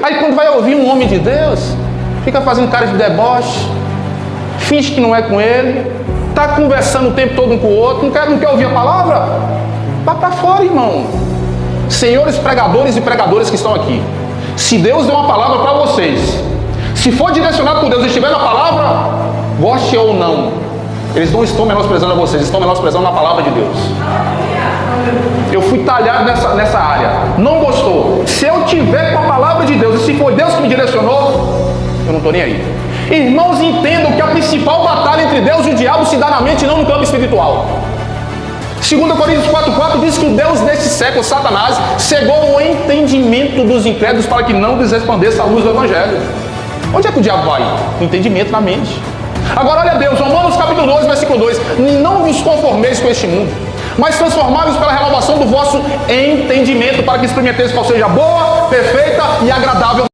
Aí quando vai ouvir um homem de Deus, fica fazendo cara de deboche, finge que não é com ele, está conversando o tempo todo um com o outro, não quer ouvir a palavra? Vá para fora, irmão. Senhores pregadores e pregadoras que estão aqui, se Deus deu uma palavra para vocês, se for direcionado por Deus e estiver na palavra, goste ou não, eles não estão menosprezando a vocês, estão menosprezando a palavra de Deus. Eu fui talhado nessa área, não gostou. Se eu tiver com a palavra de Deus e se for Deus que me direcionou, eu não estou nem aí. Irmãos, entendam que a principal batalha entre Deus e o diabo se dá na mente e não no campo espiritual. 2 Coríntios 4,4 diz que o Deus desse século, Satanás, cegou o entendimento dos incrédulos para que não lhes resplandeça a luz do Evangelho. Onde é que o diabo vai? O entendimento na mente. Agora olha Deus, Romanos capítulo 12, versículo 2: não vos conformeis com este mundo, mas transformai-vos pela renovação do vosso entendimento, para que experimenteis qual seja a boa, perfeita e agradável